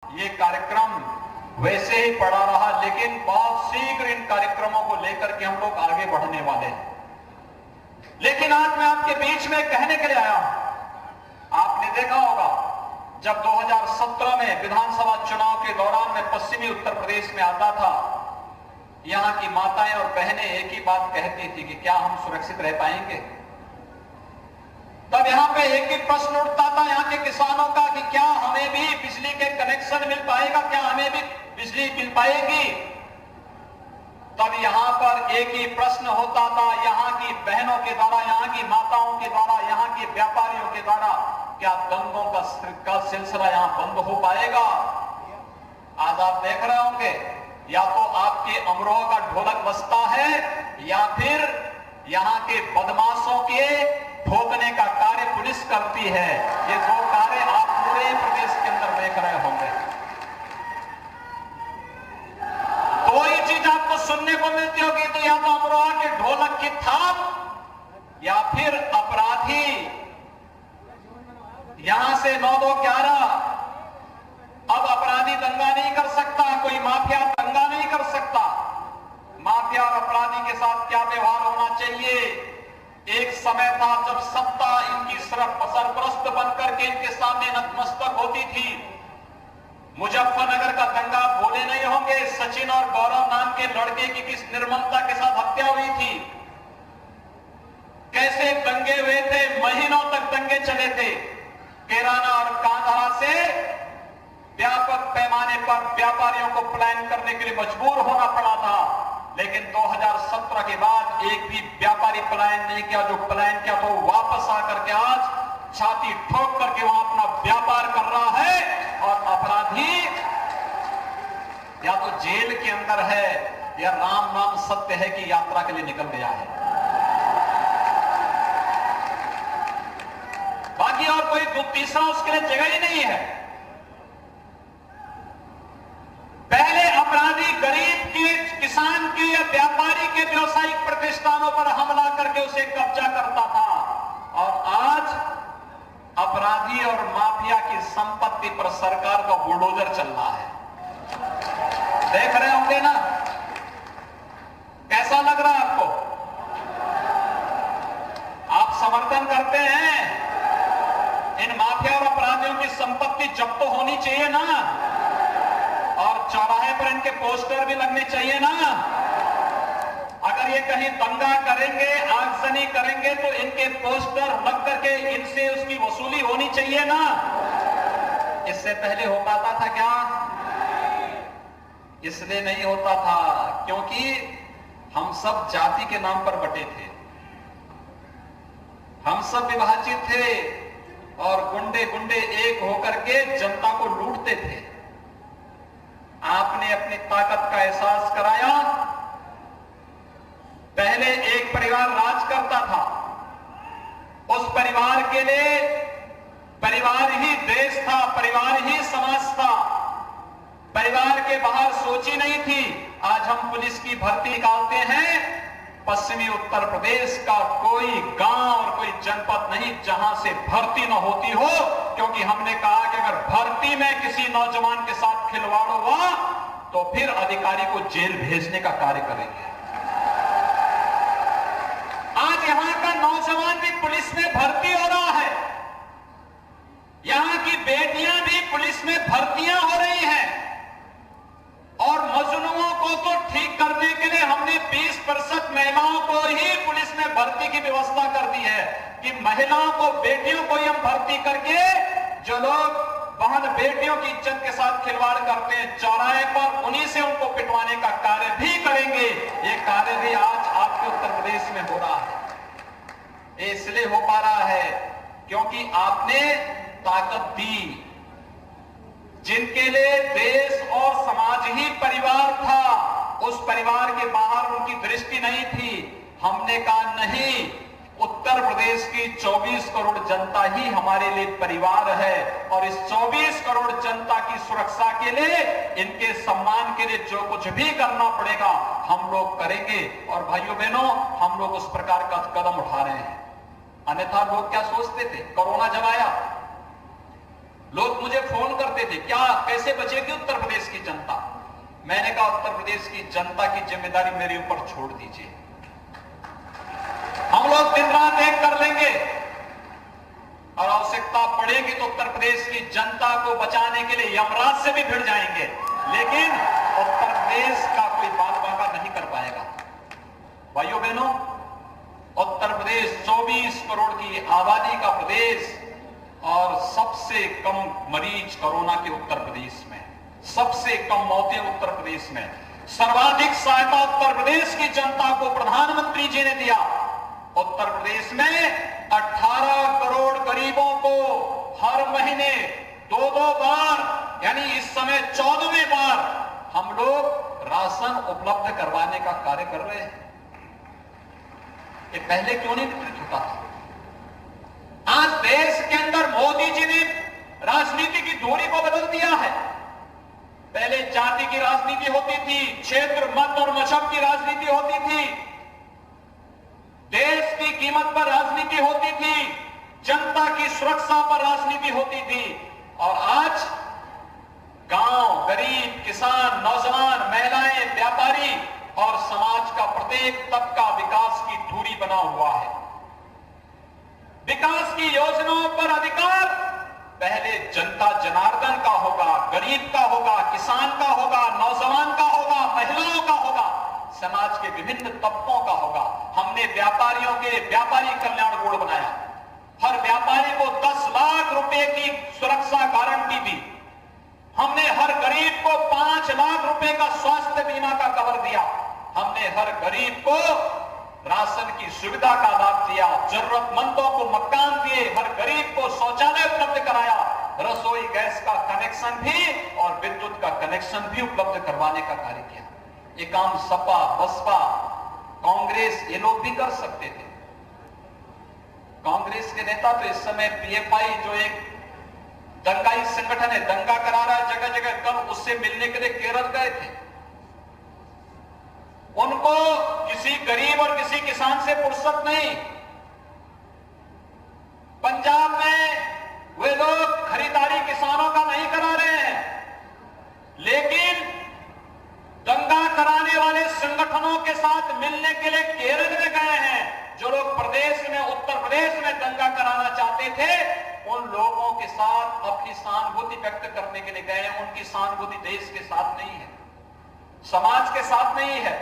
ये कार्यक्रम वैसे ही पड़ा रहा, लेकिन बहुत शीघ्र इन कार्यक्रमों को लेकर के हम लोग आगे बढ़ने वाले हैं। लेकिन आज मैं आपके बीच में कहने के लिए आया हूं। आपने देखा होगा जब 2017 में विधानसभा चुनाव के दौरान मैं पश्चिमी उत्तर प्रदेश में आता था, यहां की माताएं और बहनें एक ही बात कहती थी कि क्या हम सुरक्षित रह पाएंगे। तब यहां पे एक ही प्रश्न उठता था यहां के किसानों का कि क्या हमें भी बिजली के कनेक्शन मिल पाएगा, क्या हमें भी बिजली मिल पाएगी। तब यहां पर एक ही प्रश्न होता था यहां की बहनों के द्वारा, यहां की माताओं के द्वारा, यहां के व्यापारियों के द्वारा, क्या दंगों का सिलसिला यहां बंद हो पाएगा। आज आप देख रहे होंगे या तो आपके अमरोह का ढोलक बजता है या फिर यहां के बदमाशों के ठोकने का कार्य पुलिस करती है। ये दो कार्य आप पूरे प्रदेश के अंदर देख रहे होंगे। दो ही चीज आपको सुनने को मिलती होगी, तो या तो अमरोहा के ढोलक की थाप या फिर अपराधी यहां से 9-2-11। अब अपराधी दंगा नहीं कर सकता, कोई माफिया दंगा नहीं कर सकता। माफिया और अपराधी के साथ क्या व्यवहार होना चाहिए। एक समय था जब सत्ता इनकी सिर्फ सरपरस्त बनकर के इनके सामने नतमस्तक होती थी। मुजफ्फरनगर का दंगा भूले नहीं होंगे, सचिन और गौरव नाम के लड़के की किस निर्ममता के साथ हत्या हुई थी। कैसे दंगे हुए थे, महीनों तक दंगे चले थे। कैराना और कांधारा से व्यापक पैमाने पर व्यापारियों को प्लान करने के लिए मजबूर होना पड़ा था, लेकिन 2017 के बाद एक भी व्यापारी पलायन नहीं किया। जो पलायन किया तो वापस आकर के आज छाती ठोक करके वहां अपना व्यापार कर रहा है, और अपराधी या तो जेल के अंदर है या राम नाम सत्य है कि यात्रा के लिए निकल गया है। बाकी और कोई तीसरा उसके लिए जगह ही नहीं है। पहले अपराधी गरीब के, किसान के या व्यापारी के व्यवसायिक प्रतिष्ठानों पर हमला करके उसे कब्जा करता था, और आज अपराधी और माफिया की संपत्ति पर सरकार का बुलडोजर चल रहा है। देख रहे होंगे ना, कैसा लग रहा है आपको। आप समर्थन करते हैं इन माफिया और अपराधियों की संपत्ति जब्त तो होनी चाहिए ना, और चौराहे पर इनके पोस्टर भी लगने चाहिए ना। अगर ये कहीं दंगा करेंगे, आगजनी करेंगे, तो इनके पोस्टर लग करके इनसे उसकी वसूली होनी चाहिए ना। इससे पहले हो पाता था क्या? इसलिए नहीं होता था क्योंकि हम सब जाति के नाम पर बटे थे, हम सब विभाजित थे, और गुंडे गुंडे एक होकर के जनता को लूटते थे। आपने अपनी ताकत का एहसास कराया। पहले एक परिवार राज करता था, उस परिवार के लिए परिवार ही देश था, परिवार ही समाज था, परिवार के बाहर सोची नहीं थी। आज हम पुलिस की भर्ती निकालते हैं, पश्चिमी उत्तर प्रदेश का कोई गांव और कोई जनपद नहीं जहां से भर्ती न होती हो, क्योंकि हमने कहा कि अगर भर्ती में किसी नौजवान के साथ खिलवाड़ हुआ तो फिर अधिकारी को जेल भेजने का कार्य करेंगे। आज यहां का नौजवान भी पुलिस में भर्ती हो रहा है, यहां की बेटियां भी पुलिस में भर्तियां हो रही हैं, और मजलूमों को तो ठीक करने के लिए हमने 20% महिलाओं को ही पुलिस में भर्ती की व्यवस्था कर दी है कि महिलाओं को, बेटियों को ही हम भर्ती करके जो लोग बहन बेटियों की इज्जत के साथ खिलवाड़ करते हैं चौराहे पर, उन्हीं से उनको पिटवाने का कार्य भी करेंगे। ये कार्य भी आज आपके उत्तर प्रदेश में हो रहा है। ये इसलिए हो पा रहा है क्योंकि आपने ताकत दी। जिनके लिए देश और समाज ही परिवार था, उस परिवार के बाहर उनकी दृष्टि नहीं थी। हमने कहा नहीं, उत्तर प्रदेश की 24 करोड़ जनता ही हमारे लिए परिवार है, और इस 24 करोड़ जनता की सुरक्षा के लिए, इनके सम्मान के लिए जो कुछ भी करना पड़ेगा हम लोग करेंगे। और भाइयों बहनों, हम लोग उस प्रकार का कदम उठा रहे हैं। अन्यथा लोग क्या सोचते थे, कोरोना जब आया लोग मुझे फोन करते थे, क्या कैसे बचेगी उत्तर प्रदेश की जनता? मैंने कहा उत्तर प्रदेश की जनता की जिम्मेदारी मेरे ऊपर छोड़ दीजिए, हम लोग दिन रात एक कर लेंगे और आवश्यकता पड़ेगी तो उत्तर प्रदेश की जनता को बचाने के लिए यमराज से भी भिड़ जाएंगे, लेकिन उत्तर प्रदेश का कोई बात बाका नहीं कर पाएगा। भाइयों बहनों, उत्तर प्रदेश 24 करोड़ की आबादी का प्रदेश और सबसे कम मरीज कोरोना के उत्तर प्रदेश में, सबसे कम मौतें उत्तर प्रदेश में, सर्वाधिक सहायता उत्तर प्रदेश की जनता को प्रधानमंत्री जी ने दिया। उत्तर प्रदेश में 18 करोड़ गरीबों को हर महीने 2-2 बार, यानी इस समय 14वें बार हम लोग राशन उपलब्ध करवाने का कार्य कर रहे हैं। ये पहले क्यों नहीं वितरित होता था? आज देश के अंदर मोदी जी ने राजनीति की दूरी को बदल दिया है। पहले जाति की राजनीति होती थी, क्षेत्र, मत और मजहब की राजनीति होती थी, देश की कीमत पर राजनीति होती थी, जनता की सुरक्षा पर राजनीति होती थी, और आज गांव, गरीब, किसान, नौजवान, महिलाएं, व्यापारी और समाज का प्रत्येक तबका विकास की धुरी बना हुआ है। विकास की योजनाओं पर अधिकार पहले जनता जनार्दन का होगा, गरीब का होगा, किसान का होगा, नौजवान का होगा, महिलाओं का होगा, समाज के विभिन्न तबकों का होगा। हमने व्यापारियों के लिए व्यापारी कल्याण बोर्ड बनाया, हर व्यापारी को 10 लाख रुपए की सुरक्षा गारंटी दी। हमने हर गरीब को 5 लाख रुपए का स्वास्थ्य बीमा का कवर दिया। हमने हर गरीब को राशन की सुविधा का लाभ दिया, जरूरतमंदों को मकान दिए, हर गरीब को शौचालय उपलब्ध कराया, रसोई गैस का कनेक्शन भी और विद्युत का कनेक्शन भी उपलब्ध करवाने का कार्य किया। ये काम सपा, बसपा, कांग्रेस ये लोग भी कर सकते थे। कांग्रेस के नेता तो इस समय पीएफआई जो एक दंगाई संगठन है, दंगा करा रहा है जगह जगह, कल उससे मिलने के लिए केरल गए थे। उनको किसी गरीब और किसी किसान से फुर्सत नहीं। पंजाब में वे लोग खरीदारी किसानों का नहीं करा रहे हैं, लेकिन दंगा कराने वाले संगठनों के साथ मिलने के लिए केरल में गए हैं। जो लोग प्रदेश में, उत्तर प्रदेश में दंगा कराना चाहते थे, उन लोगों के साथ अपनी सहानुभूति व्यक्त करने के लिए गए हैं। उनकी सहानुभूति देश के साथ नहीं है, समाज के साथ नहीं है।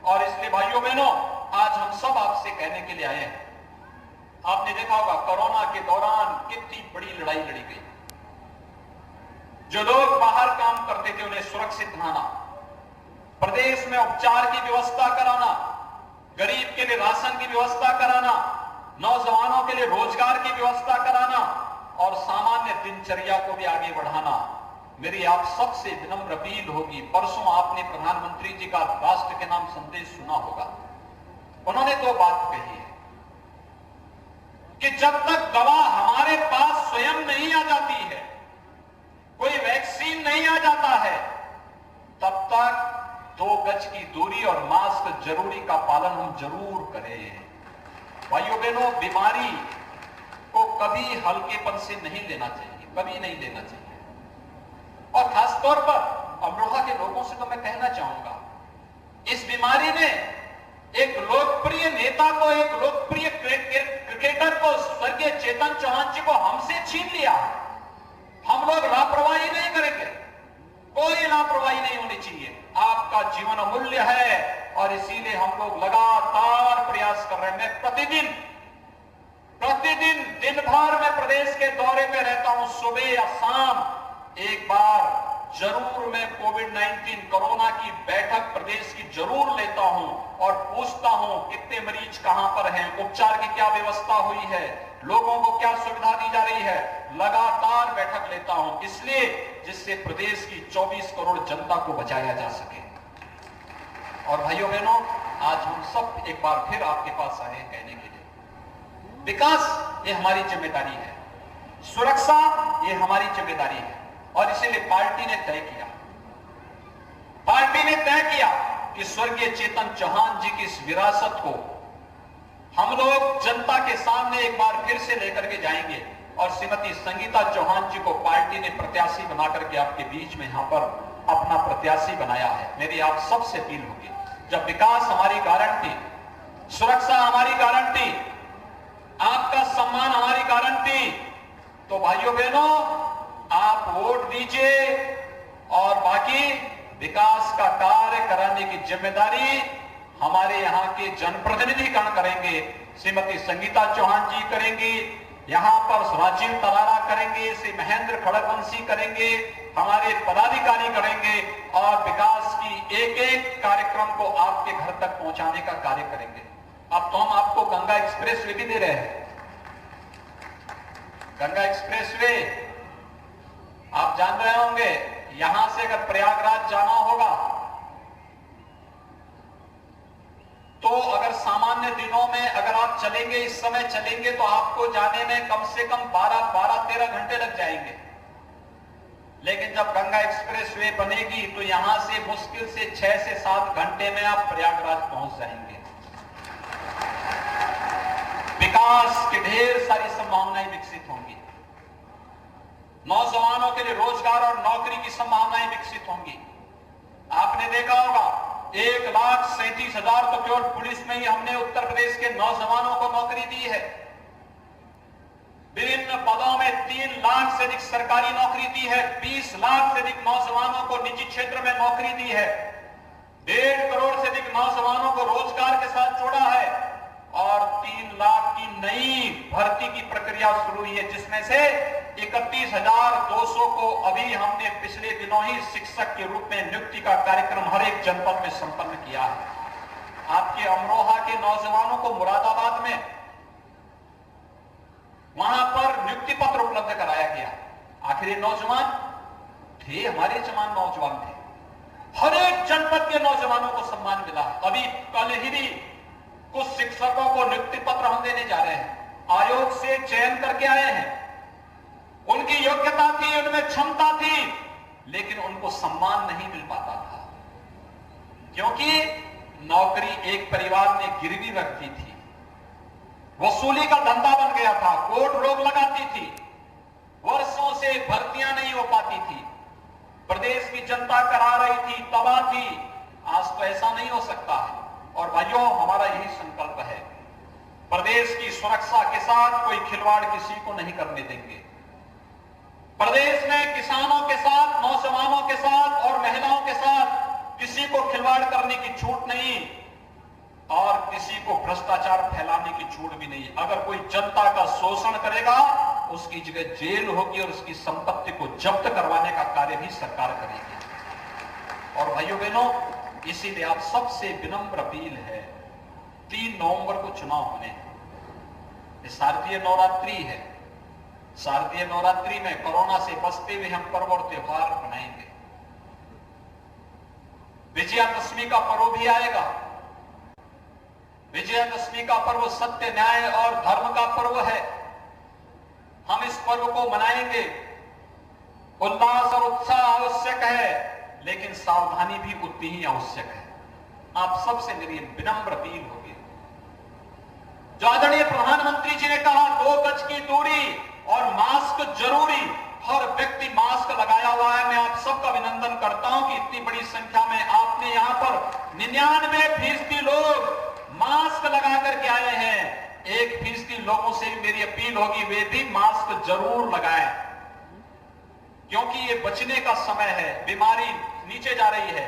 और इसलिए भाइयों बहनों, आज हम सब आपसे कहने के लिए आए हैं। आपने देखा होगा कोरोना के दौरान कितनी बड़ी लड़ाई लड़ी गई। जो लोग बाहर काम करते थे उन्हें सुरक्षित लाना, प्रदेश में उपचार की व्यवस्था कराना, गरीब के लिए राशन की व्यवस्था कराना, नौजवानों के लिए रोजगार की व्यवस्था कराना और सामान्य दिनचर्या को भी आगे बढ़ाना। मेरी आप सबसे विनम्र अपील होगी, परसों आपने प्रधानमंत्री जी का राष्ट्र के नाम संदेश सुना होगा। उन्होंने 2 बात कही है कि जब तक दवा हमारे पास स्वयं नहीं आ जाती है, कोई वैक्सीन नहीं आ जाता है, तब तक 2 गज की दूरी और मास्क जरूरी का पालन हम जरूर करें। भाइयों बहनों, बीमारी को कभी हल्केपन से नहीं लेना चाहिए, कभी नहीं लेना चाहिए। और खासतौर पर अमरोहा के लोगों से तो मैं कहना चाहूंगा, इस बीमारी ने एक लोकप्रिय नेता को, एक लोकप्रिय क्रिकेटर को, स्वर्गीय चेतन चौहान जी को हमसे छीन लिया। हम लोग लापरवाही नहीं करेंगे, कोई लापरवाही नहीं होनी चाहिए। आपका जीवन अमूल्य है और इसीलिए हम लोग लगातार प्रयास कर रहे हैं। मैं प्रतिदिन दिन भर में प्रदेश के दौरे पे रहता हूं। सुबह या शाम एक बार जरूर मैं कोविड-19 कोरोना की बैठक प्रदेश की जरूर लेता हूं और पूछता हूं कितने मरीज कहां पर हैं, उपचार की क्या व्यवस्था हुई है, लोगों को क्या सुविधा दी जा रही है। लगातार बैठक लेता हूं, इसलिए जिससे प्रदेश की 24 करोड़ जनता को बचाया जा सके। और भाइयों बहनों, आज हम सब एक बार फिर आपके पास आए हैं कहने के लिए, विकास ये हमारी जिम्मेदारी है, सुरक्षा ये हमारी जिम्मेदारी है। और इसीलिए पार्टी ने तय किया कि स्वर्गीय चेतन चौहान जी की इस विरासत को हम लोग जनता के सामने एक बार फिर से लेकर के जाएंगे। और श्रीमती संगीता चौहान जी को पार्टी ने प्रत्याशी बनाकर के आपके बीच में यहां पर अपना प्रत्याशी बनाया है। मेरी आप सबसे अपील होगी, जब विकास हमारी गारंटी, सुरक्षा हमारी गारंटी, आपका सम्मान हमारी गारंटी, तो भाइयों बहनों आप वोट दीजिए और बाकी विकास का कार्य कराने की जिम्मेदारी हमारे यहाँ के जनप्रतिनिधिगण करेंगे। श्रीमती संगीता चौहान जी करेंगी, यहां पर राजीव तलारा करेंगे, श्री महेंद्र खड़गवंशी करेंगे, हमारे पदाधिकारी करेंगे और विकास की एक एक कार्यक्रम को आपके घर तक पहुंचाने का कार्य करेंगे। अब तो हम आपको गंगा एक्सप्रेस वे भी दे रहे हैं। गंगा एक्सप्रेस वे आप जान रहे होंगे, यहां से अगर प्रयागराज जाना होगा तो अगर सामान्य दिनों में अगर आप चलेंगे, इस समय चलेंगे तो आपको जाने में कम से कम 12-13 घंटे लग जाएंगे। लेकिन जब गंगा एक्सप्रेस वे बनेगी तो यहां से मुश्किल से 6 से 7 घंटे में आप प्रयागराज पहुंच जाएंगे। विकास की ढेर सारी संभावनाएं विकसित होंगी, नौजवानों के लिए रोजगार और नौकरी की संभावनाएं विकसित होंगी। आपने देखा होगा 1,37,000 तो केवल पुलिस में ही हमने उत्तर प्रदेश के नौजवानों को नौकरी दी है। विभिन्न पदों में 3 लाख से अधिक सरकारी नौकरी दी है, 20 लाख से अधिक नौजवानों को निजी क्षेत्र में नौकरी दी है, 1.5 करोड़ से अधिक नौजवानों को रोजगार के साथ जोड़ा है और 3 लाख की नई भर्ती की प्रक्रिया शुरू हुई है, जिसमें से 31,200 को अभी हमने पिछले दिनों ही शिक्षक के रूप में नियुक्ति का कार्यक्रम हर एक जनपद में संपन्न किया है। आपके अमरोहा के नौजवानों को मुरादाबाद में वहां पर नियुक्ति पत्र उपलब्ध कराया गया। आखिर ये नौजवान थे, हमारे जवान नौजवान थे। हर एक जनपद के नौजवानों को सम्मान मिला। अभी कल ही कुछ शिक्षकों को नियुक्ति पत्र हम देने जा रहे हैं, आयोग से चयन करके आए हैं। उनकी योग्यता थी, उनमें क्षमता थी, लेकिन उनको सम्मान नहीं मिल पाता था, क्योंकि नौकरी एक परिवार ने गिरवी रख दी थी, वसूली का धंधा बन गया था, कोर्ट रोक लगाती थी, वर्षों से भर्तियां नहीं हो पाती थी, प्रदेश की जनता करा रही थी, तबाह थी। आज तो ऐसा नहीं हो सकता है और भाइयों हमारा यही संकल्प है, प्रदेश की सुरक्षा के साथ कोई खिलवाड़ किसी को नहीं करने देंगे। प्रदेश में किसानों के साथ, नौजवानों के साथ और महिलाओं के साथ किसी को खिलवाड़ करने की छूट नहीं और किसी को भ्रष्टाचार फैलाने की छूट भी नहीं। अगर कोई जनता का शोषण करेगा उसकी जगह जेल होगी और उसकी संपत्ति को जब्त करवाने का कार्य भी सरकार करेगी। और भाइयों बहनों, इसीलिए आप सबसे विनम्र अपील है, 3 नवंबर को चुनाव होने हैं। शारदीय नवरात्रि है, शारदीय नवरात्रि में कोरोना से बचते हुए हम पर्व और त्योहार मनाएंगे। विजयादशमी का पर्व भी आएगा। विजयादशमी का पर्व सत्य, न्याय और धर्म का पर्व है। हम इस पर्व को मनाएंगे। उल्लास और उत्साह आवश्यक है, लेकिन सावधानी भी उतनी ही आवश्यक है। आप सबसे मेरी विनम्र अपील होगी, जो आदरणीय प्रधानमंत्री जी ने कहा 2 गज की दूरी और मास्क जरूरी, हर व्यक्ति मास्क लगाया हुआ है। मैं आप सबका अभिनंदन करता हूं कि इतनी बड़ी संख्या में आपने यहां पर 99% लोग मास्क लगा करके आए हैं। 1% लोगों से मेरी अपील होगी, वे भी मास्क जरूर लगाएं, क्योंकि ये बचने का समय है। बीमारी नीचे जा रही है।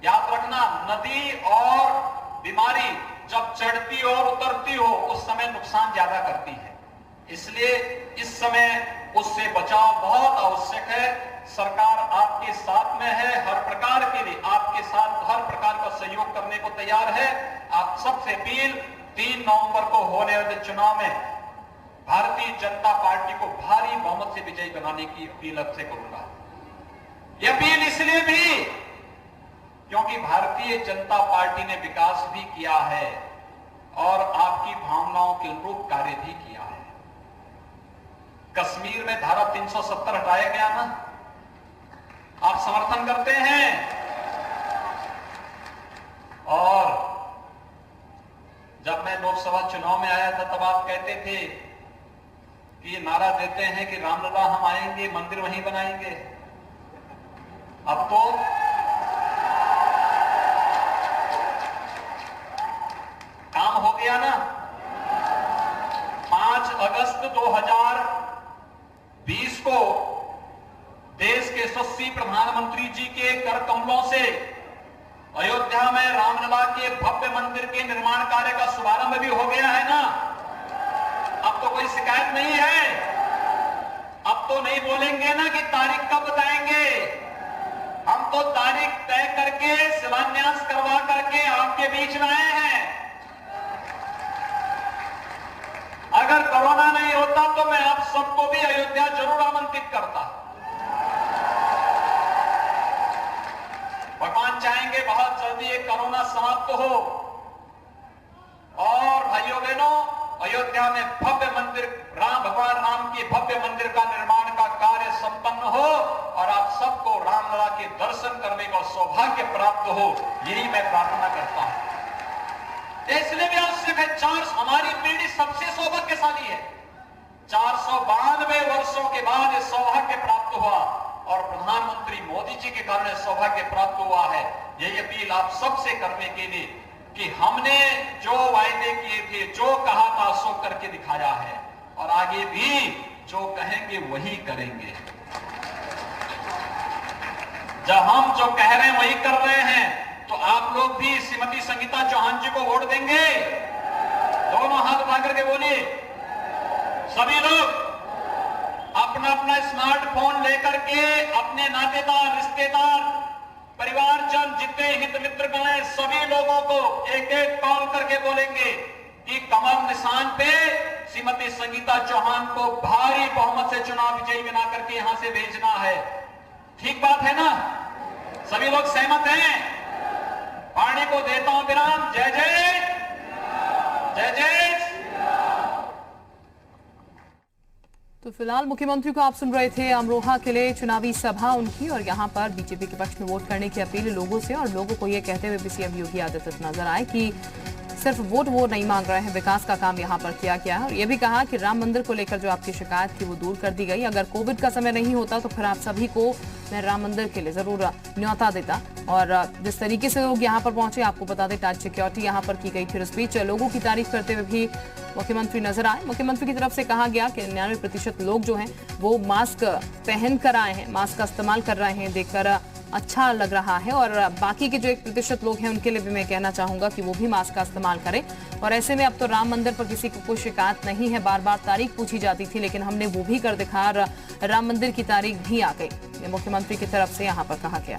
याद रखना, नदी और बीमारी जब चढ़ती हो और उतरती हो उस समय नुकसान ज्यादा करती है, इसलिए इस समय उससे बचाव बहुत आवश्यक है। सरकार आपके साथ में है, हर प्रकार के लिए आपके साथ हर प्रकार का सहयोग करने को तैयार है। आप सबसे अपील, 3 नवंबर को होने वाले चुनाव में भारतीय जनता पार्टी को भारी बहुमत से विजयी बनाने की अपील आपसे करूंगा। यह अपील इसलिए भी क्योंकि भारतीय जनता पार्टी ने विकास भी किया है और आपकी भावनाओं के अनुरूप कार्य भी किया है। कश्मीर में धारा 370 हटाया गया ना, आप समर्थन करते हैं। और जब मैं लोकसभा चुनाव में आया था तब आप कहते थे ये नारा देते हैं कि रामलला हम आएंगे, मंदिर वहीं बनाएंगे। अब तो काम हो गया ना। 5 अगस्त 2020 को देश के यशस्वी प्रधानमंत्री जी के कर कमलों से अयोध्या में रामलला के भव्य मंदिर के निर्माण कार्य का शुभारंभ भी हो गया है ना। अब तो कोई शिकायत नहीं है। अब तो नहीं बोलेंगे ना कि तारीख कब बताएंगे। हम तो तारीख तय करके शिलान्यास करवा करके आपके बीच में आए हैं। अगर कोरोना नहीं होता तो मैं आप सबको भी अयोध्या जरूर आमंत्रित करता। भगवान चाहेंगे बहुत जल्दी ये कोरोना समाप्त हो और भाइयों बहनों अयोध्या में भव्य मंदिर, भगवान राम के भव्य मंदिर का निर्माण का कार्य संपन्न हो और आप सबको रामलला के दर्शन करने का सौभाग्य प्राप्त हो, यही मैं प्रार्थना करता हूं। इसलिए भी आवश्यक है, हमारी पीढ़ी सबसे सौभाग्यशाली है। 492 वर्षों के बाद ये सौभाग्य प्राप्त हुआ और प्रधानमंत्री मोदी जी के कारण सौभाग्य प्राप्त हुआ है। यही अपील आप सबसे करने के लिए कि हमने जो वायदे किए थे, जो कहा था, सो करके दिखाया है और आगे भी जो कहेंगे वही करेंगे। जब हम जो कह रहे हैं वही कर रहे हैं तो आप लोग भी श्रीमती संगीता चौहान जी को वोट देंगे? दोनों हाथ उठा करके बोलिए। सभी लोग अपना अपना स्मार्टफोन लेकर के अपने नातेदार, रिश्तेदार, परिवारजन, जितने हित मित्र गण हैं, सभी लोगों को एक एक कॉल करके बोलेंगे कि कमल निशान पे श्रीमती संगीता चौहान को भारी बहुमत से चुनाव विजयी बना करके यहां से भेजना है। ठीक बात है ना? सभी लोग सहमत हैं? वाणी को देता हूं विराम। जय जय जय जय। तो फिलहाल मुख्यमंत्री को आप सुन रहे थे। अमरोहा के लिए चुनावी सभा उनकी और यहां पर बीजेपी के पक्ष में वोट करने की अपील लोगों से और लोगों को ये कहते हुए भी सीएम योगी आदित्यनाथ नजर आए कि सिर्फ वोट वो नहीं मांग रहे हैं, विकास का काम यहां पर किया गया है। और ये भी कहा कि राम मंदिर को लेकर जो आपकी शिकायत थी वो दूर कर दी गई। अगर कोविड का समय नहीं होता तो फिर आप सभी को मैं राम मंदिर के लिए जरूर न्योता देता। और जिस तरीके से लोग यहाँ पर पहुंचे, आपको बता दें टाइट सिक्योरिटी यहाँ पर की गई। फिर इस बीच लोगों की तारीफ करते हुए भी मुख्यमंत्री नजर आए। मुख्यमंत्री की तरफ से कहा गया कि 99% लोग जो हैं वो मास्क पहन कर आए हैं, मास्क का इस्तेमाल कर रहे हैं, देखकर अच्छा लग रहा है। और बाकी के जो 1% लोग हैं उनके लिए भी मैं कहना चाहूंगा कि वो भी मास्क का इस्तेमाल करें। और ऐसे में अब तो राम मंदिर पर किसी को कोई शिकायत नहीं है। बार बार तारीख पूछी जाती थी, लेकिन हमने वो भी कर दिखाया। राम मंदिर की तारीख भी आ गई, मुख्यमंत्री की तरफ से यहाँ पर कहा गया।